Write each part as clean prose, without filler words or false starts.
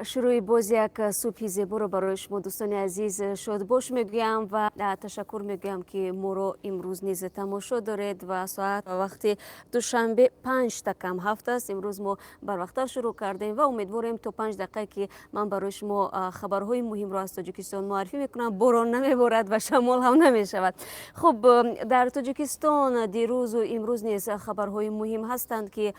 شروع باز یک صبح زیبا رو برای شما دوستان عزیز شاد باش میگویم و تشکر میگویم که ما رو امروز نیز تماشا دارید و ساعت و وقت دوشنبه 5 تا کم هفت است. امروز ما بر وقت شروع کردیم و امیدواریم تا 5 دقیقه که من برای شما خبرهای مهم را از تاجیکستان معرفی میکنم باران نمیبارد و شمال هم نمیشود. خب در تاجیکستان دیروز و امروز نیز خبرهای مهم هستند که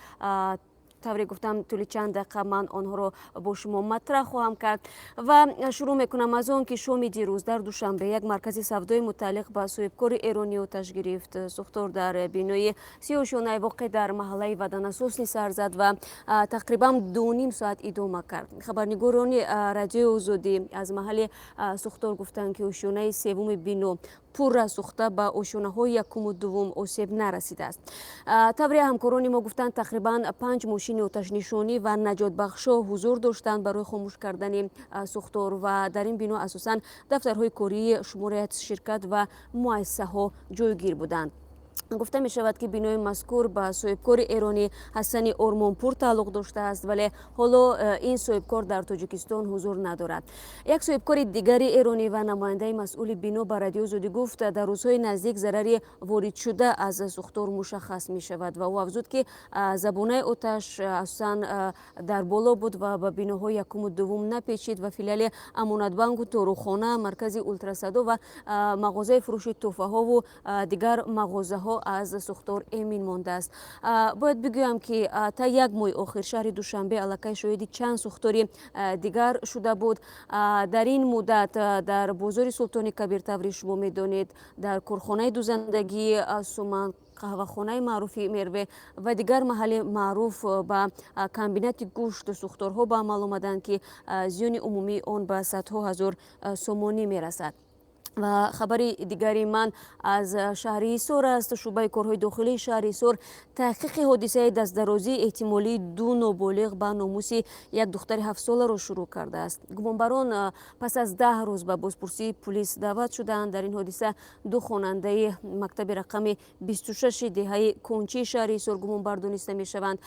طوری گفتم طول چند دقیقه من آنها رو با شما مطرح خواهم کرد و شروع میکنم از آن که شام دیروز در دوشنبه یک مرکز سودای متعلق به صاحبکار ایرانی آتش گرفت. سوختار در بینای 36 واقع در محله ودانسوسنی سر زد و تقریبا 2.5 ساعت ادامه کرد. خبرنگاران رادیو آزادی از محل سوختار گفتند که اوشونه سوم بینو پور سوخته به اوشونه های یکم و دوم آسیب نرسیده است. طوری همکاران ما گفتند تقریبا 5 ماشین آتش نشانی و نجات بخشا حضور داشتند برای خاموش کردن سوختار و در این بنا اساسا دفترهای کاری شماره شرکت و مؤسسه ها جایگیر بودند. گفته می شود که بینای مذکور به صاحبکار ایرانی حسن ارمانپور تعلق داشته است ولی حالا این صاحبکار در تاجیکستان حضور ندارد. یک صاحبکار دیگری ایرانی و نماینده مسئول بینو به رادیو آزادی گفت در روزهای نزدیک ضرری وارد شده از سوختار مشخص می شود و او افزود که زبانه آتش اساسا در بالا بود و به بیناهای یکم و دوم نپیچید و فیلال امانت بانک و داروخانه، مرکز اولتراسادا و مغازه فروش تحفه ها و دیگر مغازه ها از سوختار امین مانده است. باید بگویم که تا یک ماه آخر شهر دوشنبه علاقه شاهد چند سوختاری دیگر شده بود. در این مدت در بازار سلطان کبیر طوری شما میدانید در کارخانه دوزندگی سومن، قهوه‌خانه معروف میروه و دیگر محل معروف به کمبینت گوشت سوختارها به عمل آمدند که زیان عمومی آن به صدها هزار سومانی میرسد. و خبر دیگری من از شهر ایسور است. شعبه کارهای داخلی شهر ایسور تحقیق حادثه دست درازی احتمالی 2 نابالغ به ناموس یک دختر 7 ساله را شروع کرده است. گمانبران پس از 10 روز به بازپرسی پلیس دعوت شدند. در این حادثه 2 خواننده مکتب رقم 26 دهه کنچی شهر ایسور گمانبر دانسته می شوند.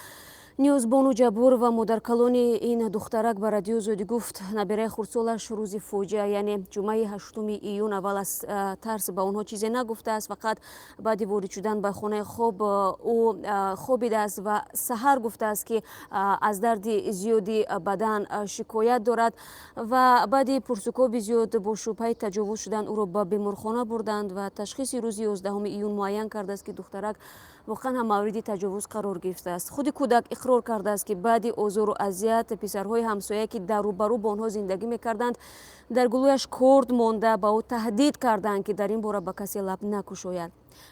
نیوز بانو جبور و مادر کلان این دخترک به رادیو آزادی گفت نبیره خردسالش روز فوجیه یعنی جمعه 8 ایون اول از ترس به آنها چیزی نگفته است. فقط بعد وارد شدن به خانه خواب او خوابیده است و سحر گفته است که از درد زیادی بدن شکایت دارد و بعد پرسکوب زیاد با شبهه تجاوز شدن او را به بیمارخانه بردند و تشخیص روز 11 ایون معین کرده است که دخترک واقعا هم مورد تجاوز قرار گرفته است. خود کودک اقرار کرده است که بعد آزار و اذیت پسرهای همسایه که در و برو با آنها زندگی میکردند در گلویش کرد مانده با او تهدید کردند که در این باره به کسی لب نگشاید.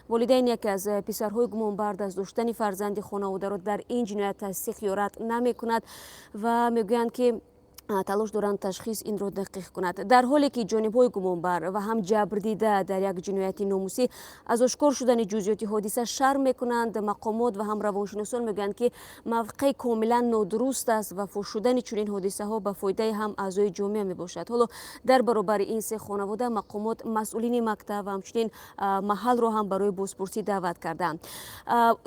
والدین یکی از پسرهای گمانبر از داشتن فرزند خانواده را در این جنایت تصدیق یا رد نمیکند و میگویند که تلاش دارند تشخیص این را دقیق کند. در حالی که جانب‌های گمانبر و هم جبر دیده در یک جنایت ناموسی از آشکار شدن جزئیات حادثه شرم میکنند، مقامات و هم روانشناسان میگویند که موقع کاملا نادرست است و فحش شدن چنین حادثه ها به فایده هم اعضای جامعه میباشد. حالا در برابر این سه خانواده مقامات مسئولین مکتب و همچنین محل را هم برای بازپرسی دعوت کردند.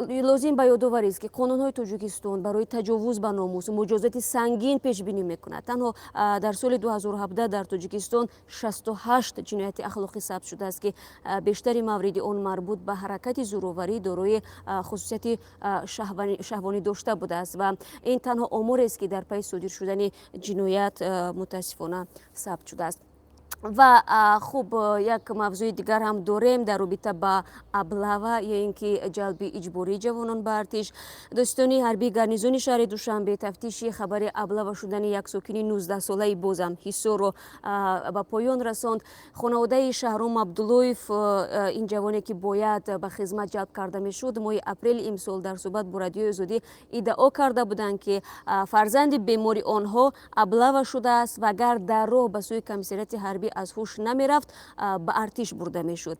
لازم به یادآوری است که قانون‌های تاجیکستان برای تجاوز به ناموس مجازات سنگین پیش بینی میکند. تنها در سال 2017 در تاجیکستان 68 جنایت اخلاقی ثبت شده است که بیشتر موارد آن مربوط به حرکت زورآوری دارای خصوصیت شهوانی داشته بوده است و این تنها آماری است که در پی صادر شدن جنایت متاسفانه ثبت شده است. و خوب یک موضوع دیگر هم داریم در رابطه با ابلاوا یا اینکه جلب اجباری جوانان به ارتش. داستانی حربی گارنیزون شهر دوشنبه تفتیش خبر ابلاوا شدن یک ساکن 19 ساله بازم حصار را به پایان رساند. خانواده شهرام عبداللویف این جوانی که باید به خدمت جلب کرده میشد ماه اپریل امسال در صحبت با رادیو آزادی ادعا کرده بودند که فرزند بیماری آنها ابلاوا شده است و اگر در راه به سوی کمیسریت حربی از هوش نمی رفت به ارتش برده می شد.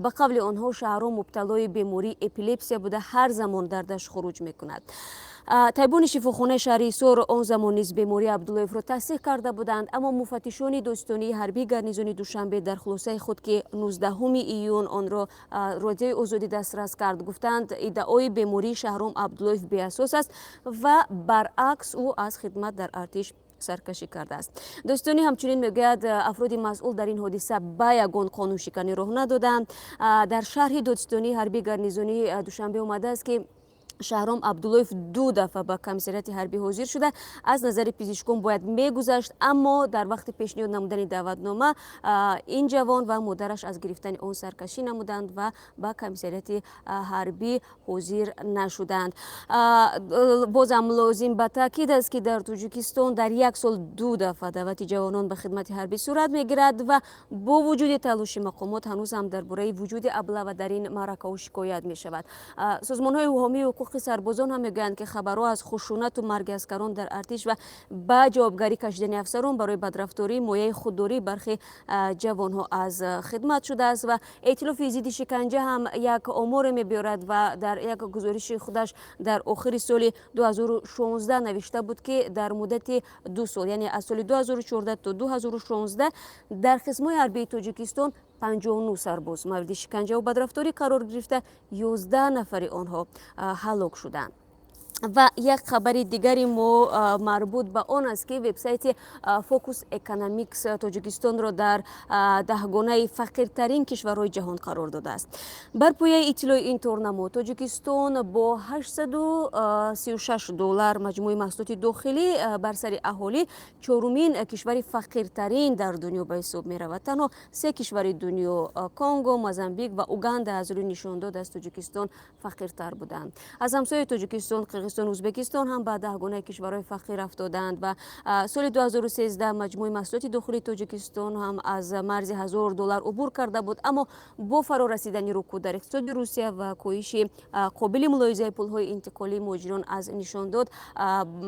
به قول آنها شهرام مبتلای بیماری اپیلپسی بوده، هر زمان دردش خروج می کند. طبیبان شفاخانه شهر ایسور آن زمان نیز بیماری عبداللویف را تصدیق کرده بودند، اما مفتشان داستانی حربی گارنیزون دوشنبه در خلاصه خود که 19 ایون آن را رادیو آزادی دسترس کرد گفتند ادعای بیماری شهرام عبداللویف بی‌اساس است و برعکس او از خدمت در ارتش سرکشی کرده است. دوستانی همچنین میگوید افراد مسئول در این حادثه به یگان قانونشکنی راه ندادند. در شرح دادستانی حربی گارنیزونی دوشنبه اومده است که شهرام عبداللهیف 2 دفعه به کمیسریت حربی حاضر شده، از نظر پزشکان باید میگذشت، اما در وقت پیشنهاد نمودن دعوتنامه این جوان و مادرش از گرفتن اون سرکشی نمودند و به کمیسریت حربی حاضر نشدند. بازم لازم به تاکید است که در تاجیکستان در یک سال 2 دفعه دعوت جوانان به خدمت حربی صورت میگیرد و با وجود تلاش مقامات هنوز هم درباره وجود ابله در این معرکه شکایت می شود. سازمان های حامی حقوق سربازان هم میگویند که خبرها از خشونت و مرگ اسکران در ارتش و به جوابگری کشیدن افسران برای بدرفتاری مایه خودداری برخی جوان ها از خدمت شده است و ائتلاف ضد شکنجه هم یک آمار میبرد و در یک گزارش خودش در آخر سال 2016 نوشته بود که در مدت 2 سال، یعنی از سال 2014 تا 2016 در خصم‌های حربی تاجیکستان 59 سرباز مورد شکنجه و بدرفتاری قرار گرفته، 11 نفر آنها هلاک شدند. و یک خبر دیگری ما مربوط به آن است که وبسایت فوکوس اکونومیکس تاجیکستان را در 10گانه فقیرترین کشورهای جهان قرار داده است. بر پایه اطلاع این تورنمو تاجیکستان با 836 دلار مجموع محصولات داخلی بر سر اهالی چهارمین کشور فقیرترین در دنیا به حساب می رود. تنها 3 کشور دنیا کنگو، موزامبیک و اوگاندا از روی نشان داد از تاجیکستان فقیرتر بودند. از همسایه تاجیکستان ازبکستان هم به 10گانه کشورهای فقیر افتادند و سال 2013 مجموع محصولات داخلی تاجیکستان هم از مرز 1000 دلار عبور کرده بود، اما با فرا رسیدن رکود در اقتصاد روسیه و کاهش قابل ملاحظه پولهای انتقالی مهاجران از نشان داد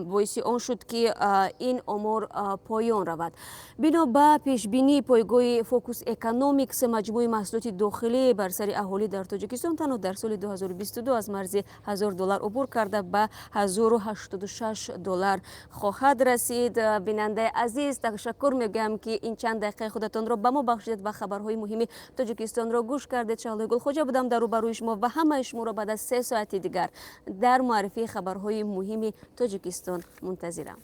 باعث آن شد که این آمار پایان رود. بنا به پیش بینی پایگاه فوکوس اکونومیکس مجموع محصولات داخلی بر سر اهالی در تاجیکستان تنها در سال 2022 از مرز 1000 دلار عبور کرده به 1086 دلار خواهد رسید. بیننده عزیز، تشکر میگم که این چند دقیقه خودتان را به ما بخشیدید و خبرهای مهم تاجیکستان را گوش کردید. شعله گلخوجه بودم در روبروی شما و همه شما را بعد از 3 ساعت دیگر در معرفی خبرهای مهم تاجیکستان منتظرم.